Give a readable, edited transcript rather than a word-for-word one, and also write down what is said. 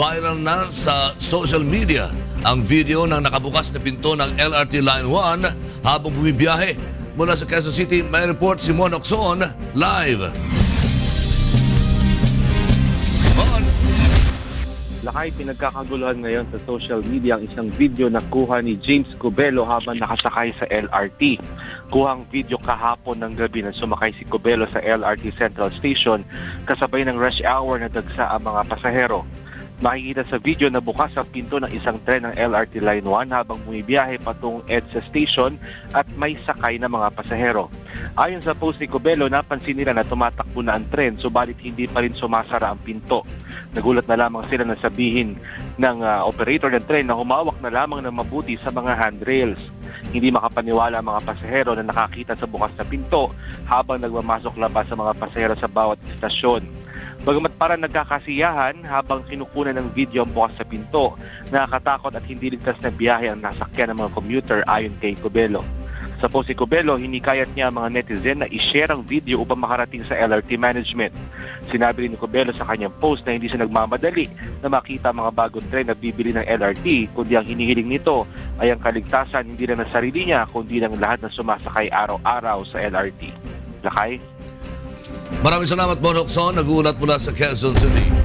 viral na sa social media ang video ng nakabukas na pinto ng LRT Line 1 habang bumibiyahe. Mula sa Quezon City, may report si Mon Ocson live. Mon! Lakay, pinagkakaguluhan ngayon sa social media ang isang video na kuha ni James Cubelo habang nakasakay sa LRT. Kuhang video kahapon ng gabi na sumakay si Cubelo sa LRT Central Station kasabay ng rush hour na dagsa ang mga pasahero. Makikita sa video na bukas ang pinto ng isang tren ng LRT Line 1 habang bumibiyahe patungong EDSA Station at may sakay na mga pasahero. Ayon sa post ni Cubelo, napansin nila na tumatakbo na ang tren subalit hindi pa rin sumasara ang pinto. Nagulat na lamang sila na sabihin ng operator ng tren na humawak na lamang ng mabuti sa mga handrails. Hindi makapaniwala ang mga pasahero na nakakita sa bukas na pinto habang nagmamasok-labas sa mga pasahero sa bawat istasyon. Bagamat parang nagkakasiyahan habang kinukunan ng video ang bukas sa pinto, nakakatakot at hindi ligtas na biyahe ang nasakyan ng mga commuter ayon kay Cubelo. Sa post si Cubelo, hinikayat niya ang mga netizen na i-share ang video upang makarating sa LRT management. Sinabi rin ni Cubelo sa kanyang post na hindi siya nagmamadali na makita ang mga bagong tren na bibili ng LRT, kundi ang hinihiling nito ay ang kaligtasan hindi lang ng sarili niya kundi ng lahat na sumasakay araw-araw sa LRT. Lakay? Maraming salamat, Mon Ocson. Nagulat mula sa Quezon City.